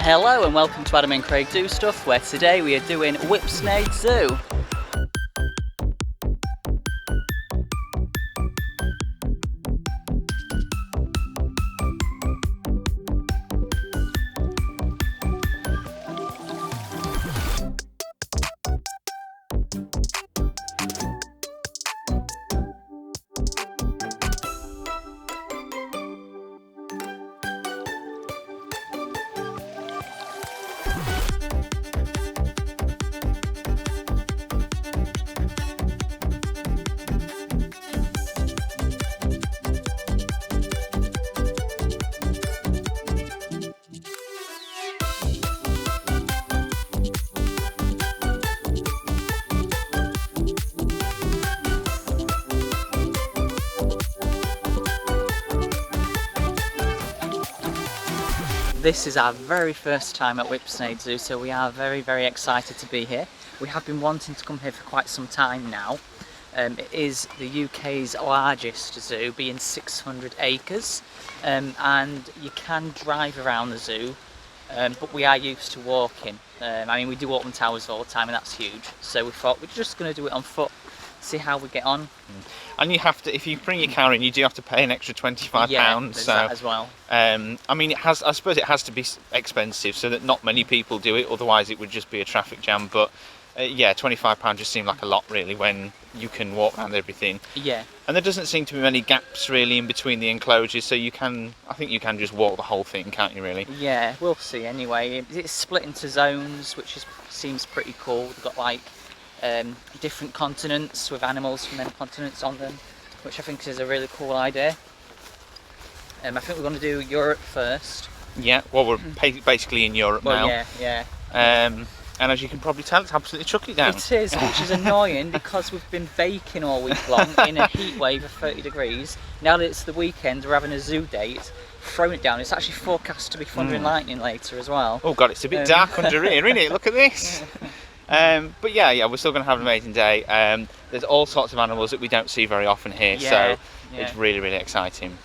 Hello and welcome to Adam and Craig Do Stuff, where today we are doing Whipsnade Zoo. This is our very first time at Whipsnade Zoo, so we are very excited to be here. We have been wanting to come here for quite some time now. It is the UK's largest zoo, being 600 acres, and you can drive around the zoo, but we are used to walking. I mean, we do Alton Towers all the time, and that's huge, so we thought we're just going to do it on foot, see how we get on. And you have to, if you bring your car in, you do have to pay an extra £25. Yeah, there's that as well. I mean, I suppose it has to be expensive so that not many people do it, otherwise it would just be a traffic jam. But yeah, £25 just seemed like a lot really when you can walk around everything. Yeah. And there doesn't seem to be many gaps really in between the enclosures, so I think you can just walk the whole thing, can't you really? Yeah, we'll see anyway. It's split into zones, which seems pretty cool. We've got like different continents with animals from them continents on them, which I think is a really cool idea. I think we're going to do Europe first. Yeah, well, we're basically in Europe now. Yeah. And as you can probably tell, it's absolutely chucked it down. It is, which is annoying because we've been baking all week long in a heat wave of 30 degrees. Now that it's the weekend, we're having a zoo date, thrown it down. It's actually forecast to be thunder and lightning later as well. Oh God, it's a bit dark under here, isn't it? Look at this. But yeah, we're still going to have an amazing day. There's all sorts of animals that we don't see very often here, so it's really exciting.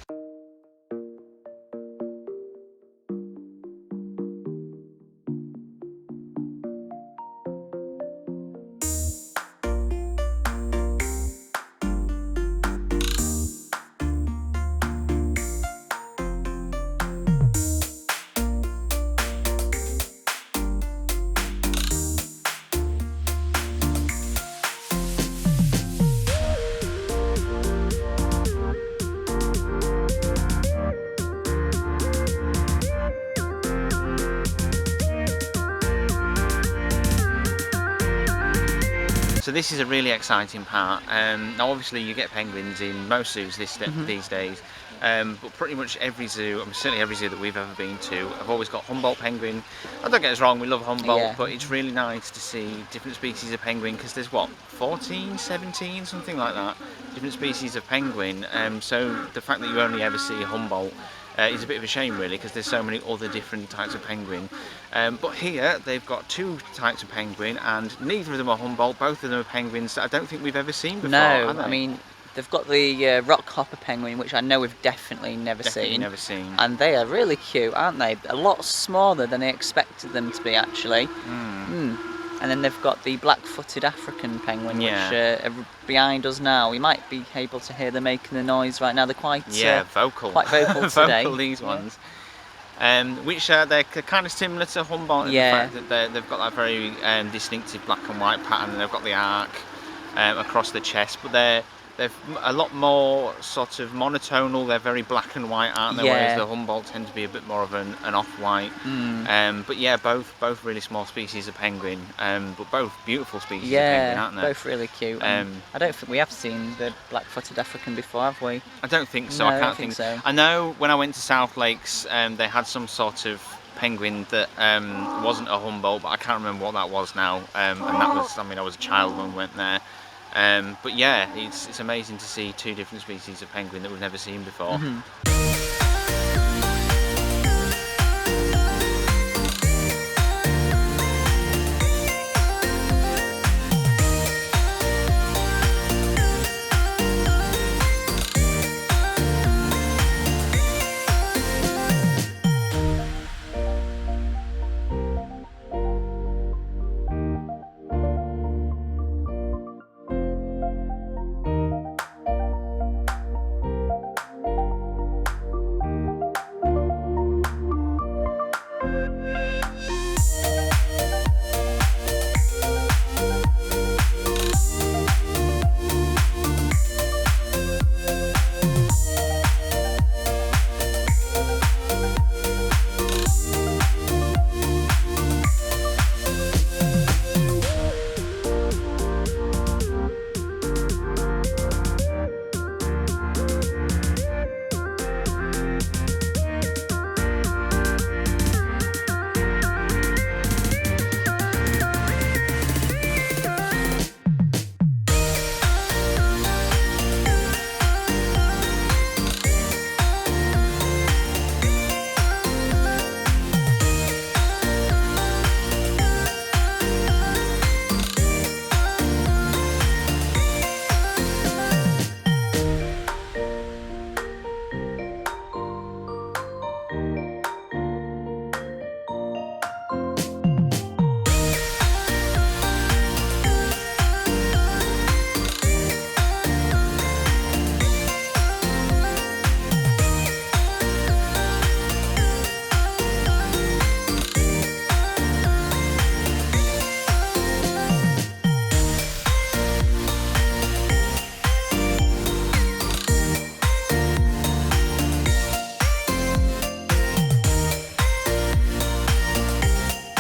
So this is a really exciting part. Now obviously you get penguins in most zoos these days, but pretty much every zoo, certainly every zoo that we've ever been to, I've always got Humboldt penguin. And don't get us wrong, we love Humboldt, but it's really nice to see different species of penguin, because there's what, 14, 17, something like that, different species of penguin. So the fact that you only ever see Humboldt is a bit of a shame really, because there's so many other different types of penguin. But here they've got two types of penguin, and neither of them are Humboldt. Both of them are penguins that I don't think we've ever seen before. No, I mean, they've got the rock hopper penguin, which I know we've definitely never seen. And they are really cute, aren't they? A lot smaller than I expected them to be, actually. And then they've got the black-footed African penguin, which are behind us now. We might be able to hear them making the noise right now. They're quite vocal. Quite vocal today. Vocal, these ones. Which they're kind of similar to Humboldt in the fact that they've got that very distinctive black and white pattern, and they've got the arc across the chest, but they're a lot more sort of monotonal. They're very black and white, aren't they? Whereas the Humboldt tend to be a bit more of an off-white. But yeah, both really small species of penguin, but both beautiful species of penguin, aren't they? Both really cute. I don't think we have seen the black-footed African before, have we? I don't think so. No, I can't think so. I know when I went to South Lakes, they had some sort of penguin that wasn't a Humboldt, but I can't remember what that was now. And that was, I mean, I was a child when we went there. But yeah, it's amazing to see two different species of penguin that we've never seen before.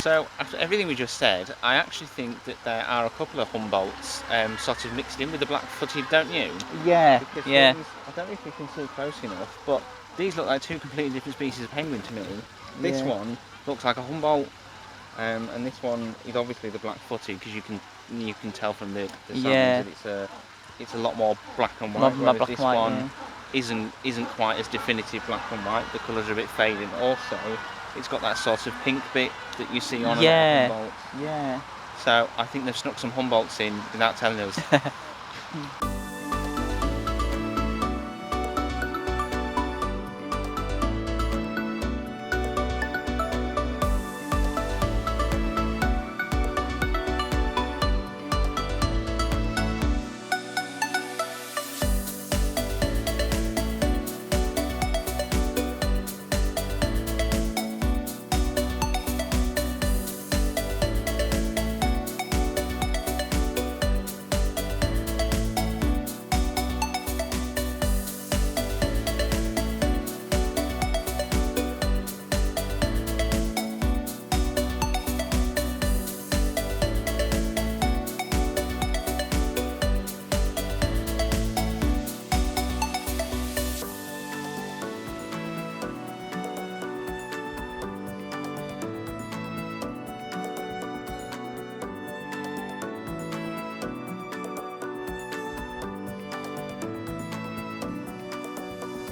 So after everything we just said, I actually think that there are a couple of Humboldts sort of mixed in with the black-footed, don't you? Yeah, Because yeah. these, I don't know if you can see close enough, but these look like two completely different species of penguin to me. This one looks like a Humboldt, and this one is obviously the black-footed because you can tell from the signs that it's a lot more black and white, More whereas black this and white, one isn't quite as definitive black and white. The colours are a bit fading. Also, it's got that sort of pink bit that you see on a lot of Humboldts. Yeah. So I think they've snuck some Humboldts in without telling us.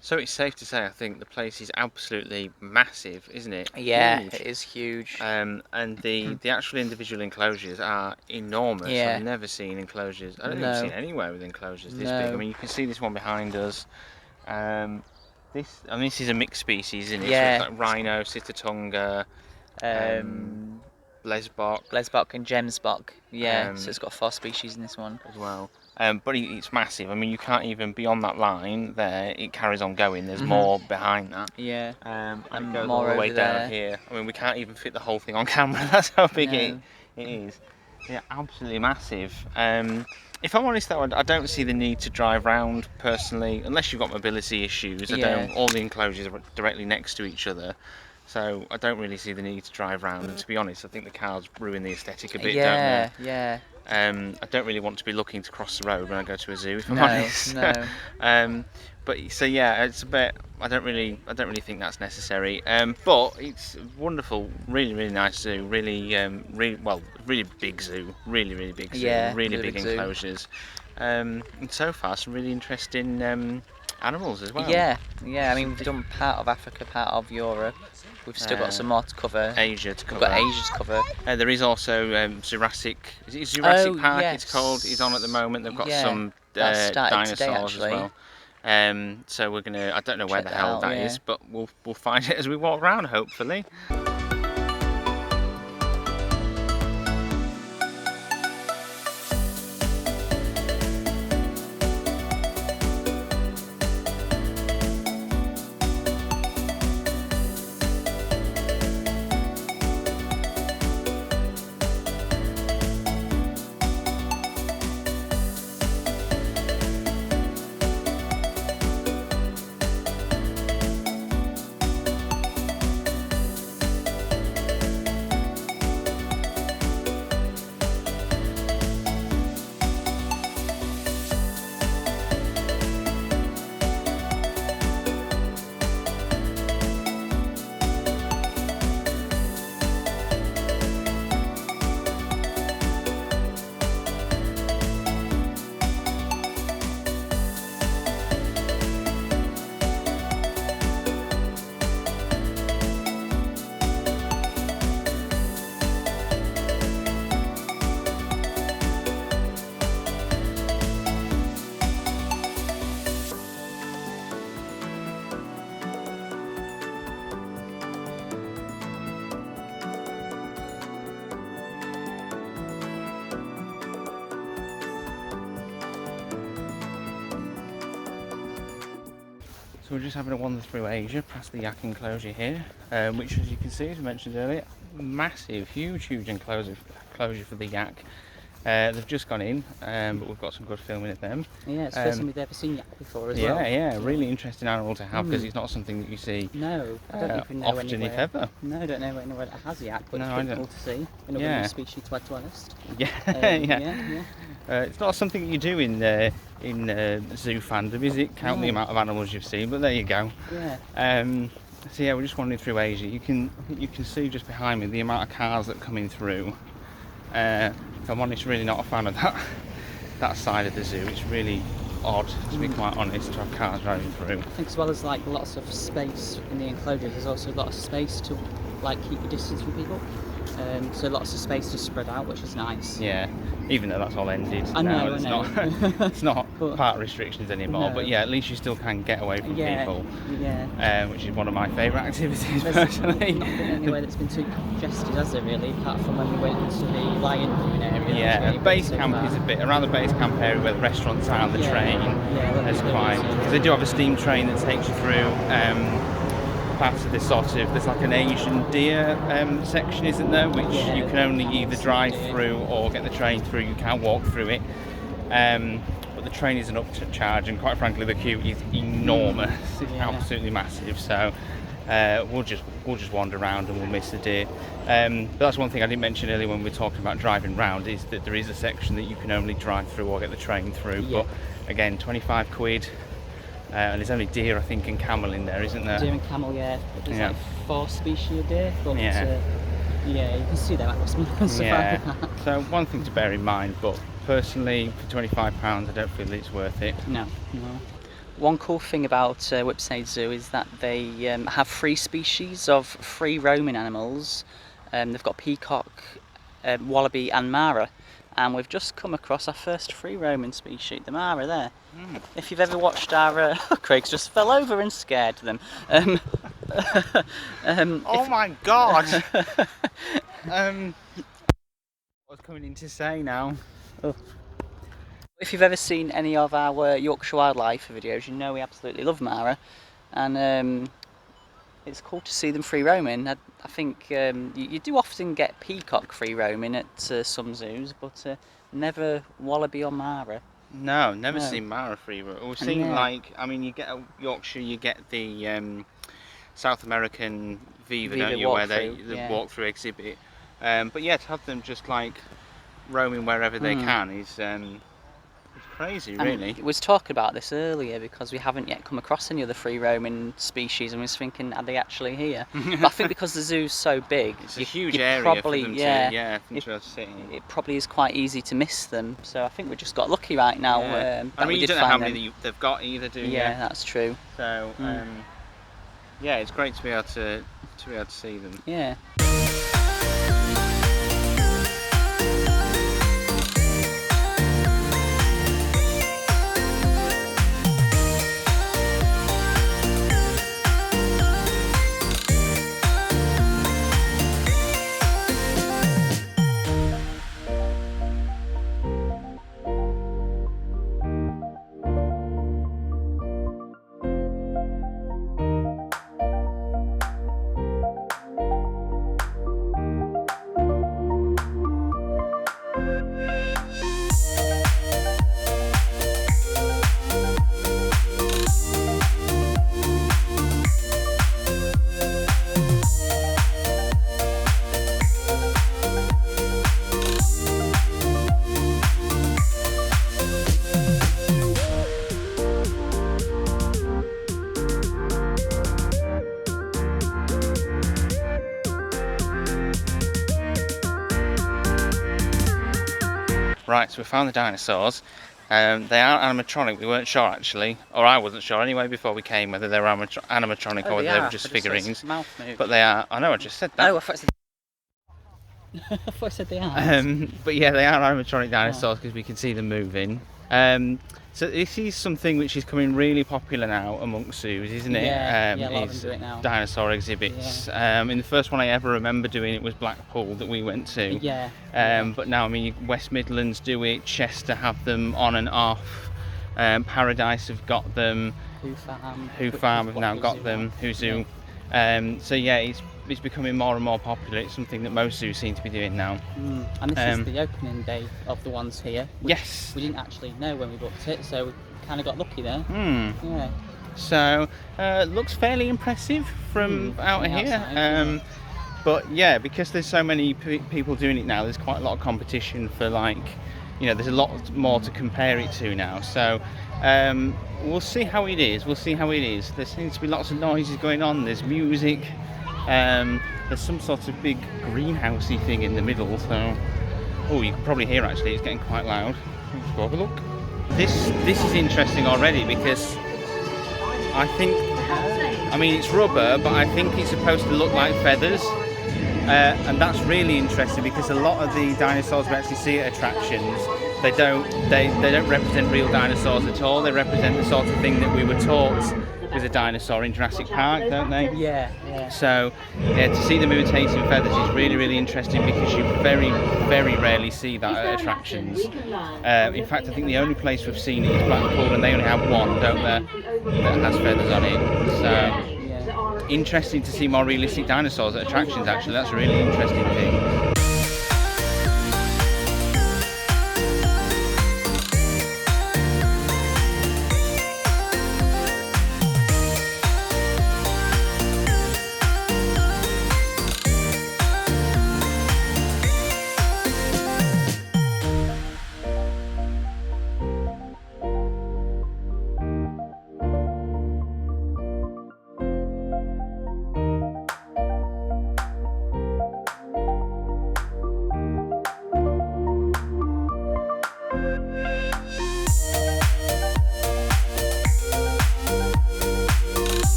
So it's safe to say, I think the place is absolutely massive, isn't it? Yeah, Huge. it is huge. And the actual individual enclosures are enormous. Yeah. I've never seen enclosures. I don't think I've seen anywhere with enclosures this big. I mean, you can see this one behind us. This is a mixed species, isn't it? Yeah. So it's like rhino, Sitatunga, Blesbok. Blesbok and Gemsbok. Yeah, so it's got 4 species in this one. As well. But it's massive. I mean, you can't even, beyond that line there, it carries on going. There's more behind that. Yeah. And it And goes more all the way over down there. here. I mean, we can't even fit the whole thing on camera. That's how big it is. Yeah, absolutely massive. If I'm honest though, I don't see the need to drive round personally, unless you've got mobility issues. All the enclosures are directly next to each other. So I don't really see the need to drive round, and to be honest, I think the cars ruin the aesthetic a bit, don't they? Yeah. I don't really want to be looking to cross the road when I go to a zoo, if I'm honest. No. But so yeah, it's a bit. I don't really think that's necessary. But it's wonderful, really nice zoo. Really big zoo. Really big zoo. Yeah, really really big big zoo. enclosures. And so far, some really interesting animals as well. Yeah. I mean, we've done part of Africa, part of Europe. We've still got some more to cover. Asia to cover. We've got Asia to cover. There is also Zoorasic. Is it Zoorasic Park? Yes. It's called. It's on at the moment. They've got some that started dinosaurs today, as well. So we're gonna. I don't know where Check the that hell out, that is, but we'll find it as we walk around, hopefully. So we're just having a wander through Asia, past the yak enclosure here, which, as you can see, as I mentioned earlier, massive, huge enclosure for the yak. They've just gone in, but we've got some good filming of them. Yeah, it's the first time we've ever seen yak before as well. Yeah, really interesting animal to have because it's not something that you see No, I don't even know often, anywhere. if ever. No, I don't know anywhere that has yak, but it's pretty cool to see. Another new species, to be honest. Yeah. It's not something that you do in zoo fandom, is it? Count the amount of animals you've seen, but there you go. Yeah. So yeah, we're just wandering through Asia. You can see just behind me the amount of cars that are coming through. If I'm honest, really not a fan of that side of the zoo. It's really odd, to be quite honest, to have cars driving through. I think as well as like lots of space in the enclosure, there's also a lot of space to like keep your distance from people. So lots of space to spread out, which is nice. Yeah, even though that's all ended. I know. It's not park restrictions anymore, but yeah, at least you still can get away from people. Yeah. Which is one of my favourite activities There's personally. not been anywhere that's been too congested, has there really? Apart from when we went into the lion viewing area. Yeah, Basecamp is a bit around the Basecamp area where the restaurants are and the train. There's quite, because they do have a steam train that takes you through. Part of this there's like an Asian deer section, isn't there, which you can only either drive through or get the train through. You can't walk through it, but the train isn't up to charge, and quite frankly the queue is enormous. It's absolutely massive, so we'll just wander around and we'll miss the deer. But that's one thing I didn't mention earlier when we were talking about driving round, is that there is a section that you can only drive through or get the train through, but again, 25 quid. And there's only deer, I think, and camel in there, isn't there? Deer and camel, yeah. There's like 4 species of deer, but you can see them at Midland Safari Park. So one thing to bear in mind, but personally, for £25, I don't feel it's worth it. No. One cool thing about Whipsnade Zoo is that they have 3 species of free roaming animals. They've got peacock, wallaby, and mara. And we've just come across our first free roaming species, the mara there. If you've ever watched our... Craig's just fell over and scared them. Oh my god! What was coming in to say now? If you've ever seen any of our Yorkshire wildlife videos, you know we absolutely love mara. And it's cool to see them free roaming. I think you do often get peacock free roaming at some zoos, but never wallaby or mara. No, never seen mara free roaming. We've seen you get a Yorkshire, you get the South American Viva, don't you, where they walk through exhibit. But yeah, to have them just like roaming wherever they can is crazy, really. We was talking about this earlier because we haven't yet come across any other free roaming species, and we was thinking, are they actually here? But I think because the zoo's so big, it's a huge area for them to sit in. It probably is quite easy to miss them. So I think we just got lucky right now. I mean, you don't know how many they've got either, do you? Yeah, that's true. So yeah, it's great to be able to see them. Yeah. Right, so we found the dinosaurs. They are animatronic. We weren't sure actually, or I wasn't sure anyway before we came whether they were animatronic or whether they were just figurines. But they are. I know, I just said that. Oh, I thought I said they are. But yeah, they are animatronic dinosaurs because we can see them moving. So this is something which is becoming really popular now amongst zoos, isn't it? Yeah, a lot of them do it now. Dinosaur exhibits. In the first one I ever remember doing it was Blackpool that we went to. Yeah. But now, I mean, West Midlands do it, Chester have them on and off, Paradise have got them, Who Farm have now got them, Who Zoo. So yeah, it's becoming more and more popular. It's something that most zoos seem to be doing now. And this is the opening day of the ones here. Yes. We didn't actually know when we booked it, so we kind of got lucky there. Yeah. So looks fairly impressive from out here. Outside, But yeah, because there's so many people doing it now, there's quite a lot of competition for, like, you know, there's a lot more to compare it to now. So we'll see how it is. We'll see how it is. There seems to be lots of noises going on. There's music. There's some sort of big greenhousey thing in the middle. So, oh, you can probably hear actually. It's getting quite loud. Let's go have a look. This is interesting already because I think, I mean, it's rubber, but I think it's supposed to look like feathers. And that's really interesting because a lot of the dinosaurs we actually see at attractions, they don't represent real dinosaurs at all. They represent the sort of thing that we were taught with a dinosaur in Jurassic Park, don't they? Yeah. So yeah, to see them imitating feathers is really, really interesting because you very, very rarely see that at attractions. In fact, I think the only place we've seen it is Blackpool, and they only have one, don't they, that has feathers on it. So interesting to see more realistic dinosaurs at attractions, actually. That's a really interesting thing.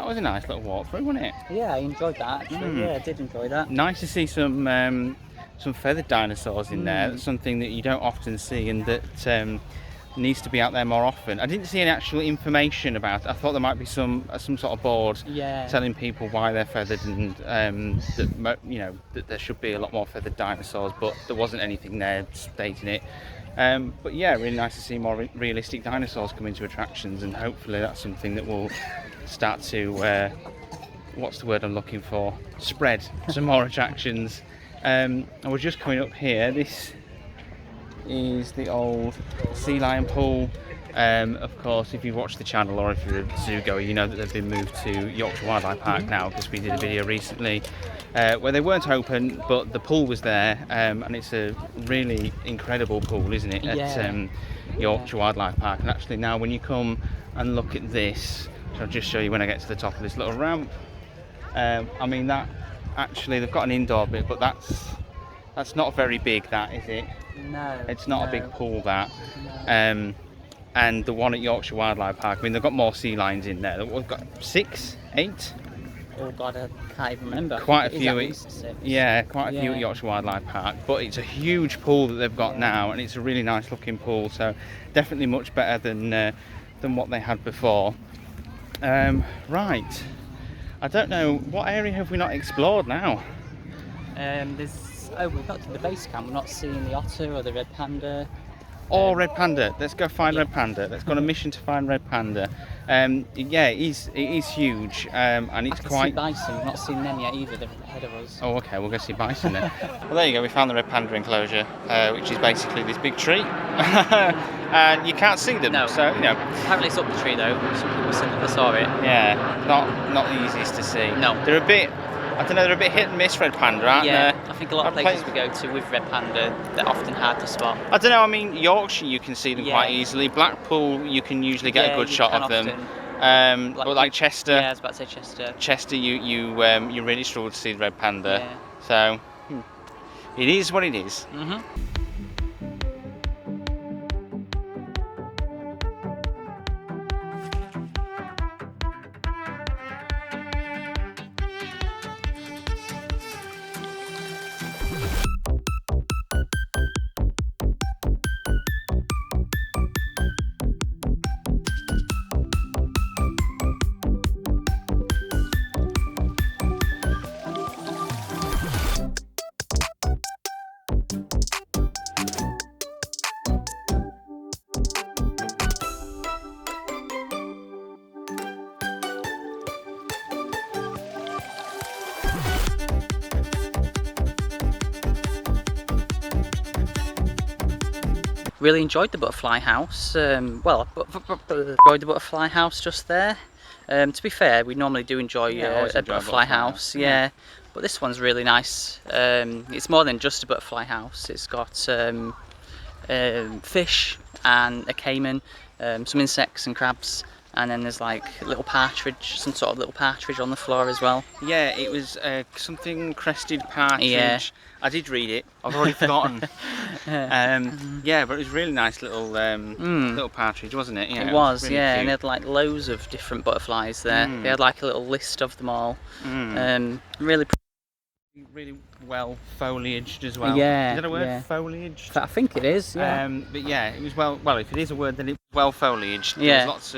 A nice little walk through, wasn't it? Yeah, I enjoyed that actually. Yeah, I did enjoy that. Nice to see some feathered dinosaurs in there. That's something that you don't often see, and that needs to be out there more often. I didn't see any actual information about it. I thought there might be some sort of board telling people why they're feathered, and that, you know, that there should be a lot more feathered dinosaurs, but there wasn't anything there stating it. But yeah, really nice to see more realistic dinosaurs come into attractions, and hopefully that's something that will start to, what's the word I'm looking for? Spread to more attractions. And we're just coming up here. This is the old sea lion pool. Of course, if you've watched the channel or if you're a zoo goer, you know that they've been moved to Yorkshire Wildlife Park now, because we did a video recently where they weren't open, but the pool was there, and it's a really incredible pool, isn't it, at Yorkshire Wildlife Park. And actually now when you come and look at this, I'll just show you when I get to the top of this little ramp. I mean, that actually, they've got an indoor bit, but that's not very big, that, is it? No. It's not a big pool, that. No. And the one at Yorkshire Wildlife Park, I mean, they've got more sea lions in there. We've got 6, 8? Oh God, I can't even remember. Quite a few. Yeah, quite a few at Yorkshire Wildlife Park. But it's a huge pool that they've got now, and it's a really nice looking pool. So definitely much better than what they had before. Right. I don't know, what area have we not explored now? We've got to the Basecamp. We're not seeing the otter or the red panda. Oh, red panda. Let's go find red panda. Let's go on a mission to find red panda. Yeah, it is huge, and it's quite. See bison. We've not seen them yet either. They're ahead of us. Oh, okay. We'll go see bison then. Well, there you go. We found the red panda enclosure, which is basically this big tree, and you can't see them. No. So you know. Apparently it's up the tree though. Some people said that they saw it. Yeah, not the easiest to see. No. They're a bit. I don't know, they're a bit hit and miss, red panda, aren't they? Yeah, I think a lot of places we go to with red panda, they're often hard to spot. I don't know, I mean, Yorkshire you can see them quite easily. Blackpool you can usually get a good shot of them. But like Chester. Yeah, I was about to say Chester. Chester, you really struggle to see the red panda. Yeah. So it is what it is. really enjoyed the butterfly house. Well, enjoyed the butterfly house just there. To be fair, we normally do enjoy I always a enjoy butterfly house, yeah. But this one's really nice. It's more than just a butterfly house. It's got fish and a caiman, some insects and crabs, and then there's like a little partridge, some sort of little partridge on the floor as well. Yeah, it was something crested partridge. Yeah. I did read it. I've already forgotten. Yeah, but it was a really nice little little partridge, wasn't it? Yeah, It was, really yeah, cute. and they had like loads of different butterflies there. They had like a little list of them all. Really well foliaged as well. Yeah, Is that a word? yeah. Foliaged? I think it is, yeah. But yeah, it was well, if it is a word, then it was well foliaged. Yeah. There was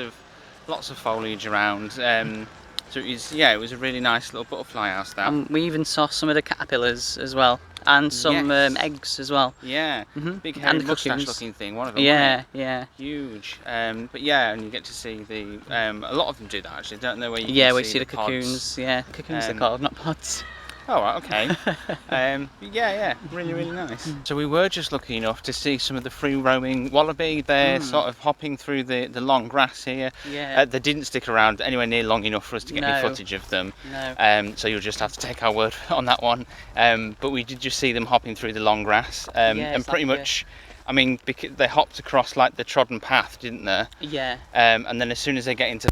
lots of foliage around. So it was a really nice little butterfly house, that. And we even saw some of the caterpillars as well, and some eggs as well. Yeah, big And hairy the moustache cocoons. looking thing, one of them. Yeah, wasn't it? yeah. Huge. But yeah, and you get to see the a lot of them do that actually, don't they? Where you Yeah, can we see the pods. cocoons. Yeah, cocoons they're called, not pods. Oh, right, okay. Yeah, really nice. So we were just lucky enough to see some of the free roaming wallaby. They're sort of hopping through the long grass here. Yeah. They didn't stick around anywhere near long enough for us to get any footage of them. No. So you'll just have to take our word on that one. But we did just see them hopping through the long grass. And pretty much, I mean, because they hopped across like the trodden path, didn't they? Yeah. And then as soon as they get into,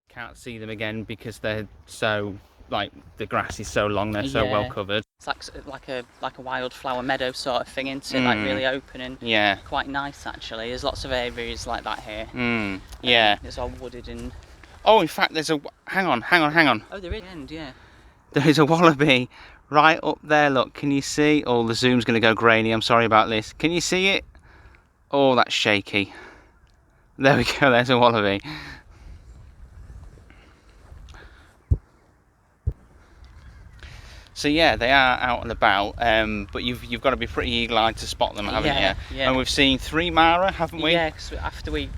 can't see them again because they're so, like, the grass is so long, they're so well covered. It's like a wildflower meadow sort of thing, isn't it? Like really open and quite nice actually. There's lots of areas like that here. Yeah. It's all wooded and. Oh, in fact, there's a. Hang on. Oh, there is. End, yeah. There's a wallaby right up there. Look, can you see? Oh, the zoom's going to go grainy. I'm sorry about this. Can you see it? Oh, that's shaky. There we go. There's a wallaby. So yeah, they are out and about, but you've got to be pretty eagle-eyed to spot them, haven't you? Yeah. And we've seen 3 Mara, haven't we? Yeah, because after we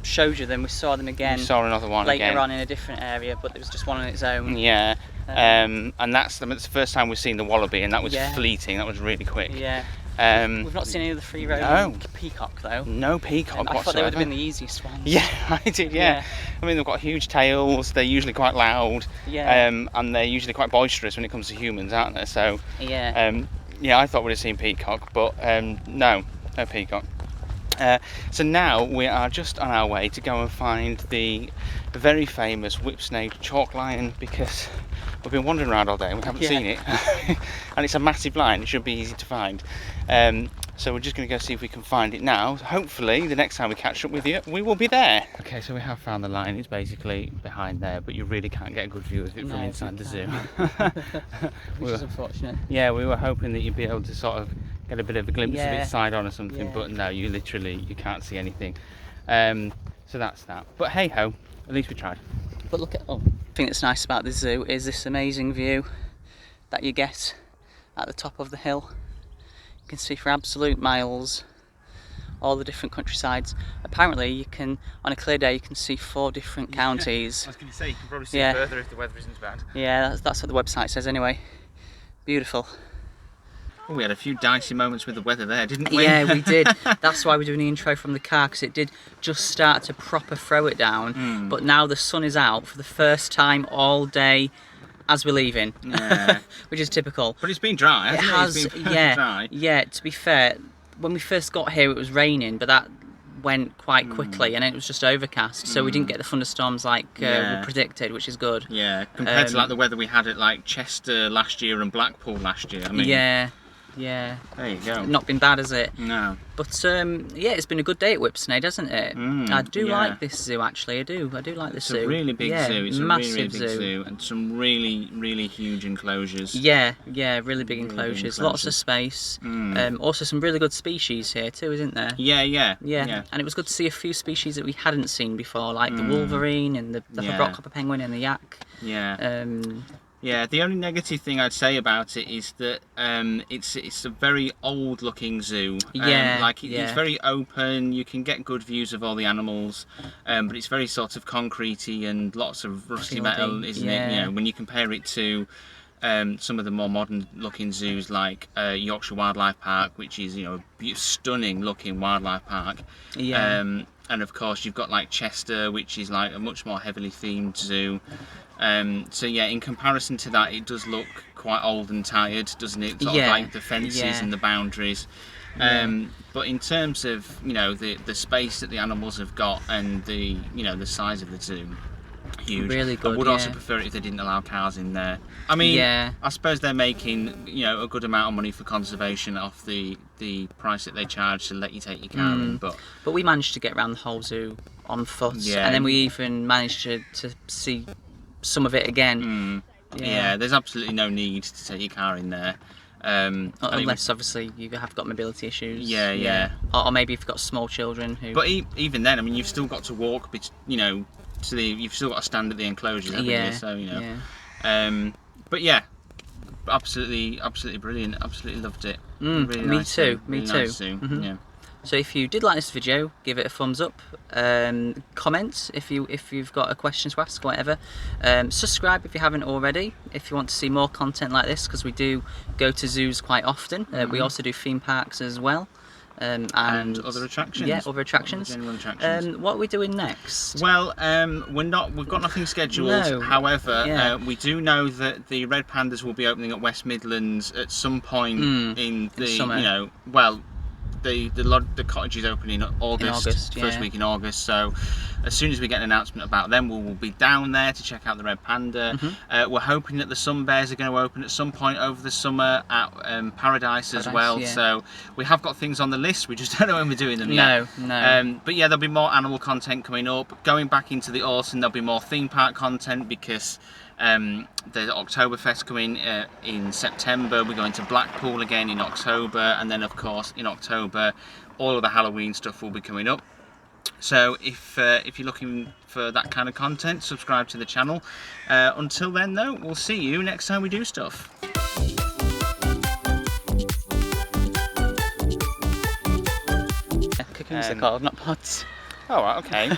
showed you them, we saw them again. We saw another one later on in a different area, but there was just one on its own. Yeah, and that's the first time we've seen the wallaby, and that was fleeting. That was really quick. Yeah. We've not seen any of the free roaming peacock though. No peacock whatsoever. I thought they would have been the easiest ones. Yeah, I did. Yeah. I mean, they've got huge tails. They're usually quite loud. Yeah. And they're usually quite boisterous when it comes to humans, aren't they? So. Yeah. Yeah, I thought we'd have seen peacock, but no peacock. So now we are just on our way to go and find the very famous Whipsnade chalk lion, because we've been wandering around all day and we haven't seen it. And it's a massive lion, it should be easy to find. So we're just going to go see if we can find it now. Hopefully the next time we catch up with you, we will be there. Okay, so we have found the lion. It's basically behind there, but you really can't get a good view of it from inside the zoo. Which is unfortunate. Yeah, we were hoping that you'd be able to sort of get a bit of a glimpse of its side on or something, but no, you can't see anything. So that's that. But hey ho, at least we tried. But look at the thing that's nice about the zoo is this amazing view that you get at the top of the hill. You can see for absolute miles all the different countrysides. Apparently you can, on a clear day, you can see 4 different counties. I was going to say, you can probably see further if the weather isn't bad. Yeah, that's what the website says anyway. Beautiful. Oh, we had a few dicey moments with the weather there, didn't we? Yeah, we did. That's why we're doing the intro from the car, because it did just start to proper throw it down. But now the sun is out for the first time all day as we're leaving, which is typical. But it's been dry, hasn't it? Has, dry. Yeah, to be fair, when we first got here it was raining, but that went quite quickly, and it was just overcast, so we didn't get the thunderstorms like we predicted, which is good. Yeah, compared to like the weather we had at like Chester last year and Blackpool last year. I mean, yeah. There you go. Not been bad, has it? No. But yeah, it's been a good day at Whipsnade, hasn't it? I do like this zoo, actually. I do like this zoo. It's a really big zoo. It's massive a really big zoo, and some really huge enclosures. Yeah, really big enclosures. Lots of space. Also some really good species here too, isn't there? Yeah. And it was good to see a few species that we hadn't seen before, like the wolverine and the rockhopper penguin and the yak. Yeah, the only negative thing I'd say about it is that it's a very old looking zoo. It's very open, you can get good views of all the animals, but it's very sort of concretey and lots of rusty metal, isn't it? You know, when you compare it to some of the more modern looking zoos like Yorkshire Wildlife Park, which is, you know, a stunning looking wildlife park. Yeah. And of course you've got like Chester, which is like a much more heavily themed zoo. So yeah, in comparison to that, it does look quite old and tired, doesn't it? Sort of like the fences and the boundaries. But in terms of, you know, the space that the animals have got and the, you know, the size of the zoo, huge. Really good. I would also prefer it if they didn't allow cars in there. I mean, I suppose they're making, you know, a good amount of money for conservation off the price that they charge to let you take your car in. But we managed to get around the whole zoo on foot, and then we even managed to see some of it again. Yeah, there's absolutely no need to take your car in there. Unless obviously you have got mobility issues. Or maybe if you've got small children who. But even then, I mean, you've still got to walk, you know, you've still got to stand at the enclosures, haven't you? So, you know. But yeah, absolutely brilliant. Absolutely loved it. Really me nice too. Zoo, really nice zoo. Yeah. So if you did like this video, give it a thumbs up, comment if you've got a question to ask or whatever, subscribe if you haven't already, if you want to see more content like this, because we do go to zoos quite often. We also do theme parks as well. And other attractions. Yeah, other attractions. General attractions. What are we doing next? Well, we've got nothing scheduled. No. However, we do know that the Red Pandas will be opening at West Midlands at some point in the summer. You know, well, the cottage is opening in August, first week in August. So as soon as we get an announcement about them, we'll be down there to check out the Red Panda. We're hoping that the Sun Bears are going to open at some point over the summer at Paradise as well. So we have got things on the list. We just don't know when we're doing them yet. No. But yeah, there'll be more animal content coming up. Going back into the autumn, there'll be more theme park content because there's Oktoberfest coming in September. We're going to Blackpool again in October, and then of course in October all of the Halloween stuff will be coming up. So if you're looking for that kind of content, subscribe to the channel. Until then though, we'll see you next time we do stuff. Cocoons are called, not pods. Oh, right, okay.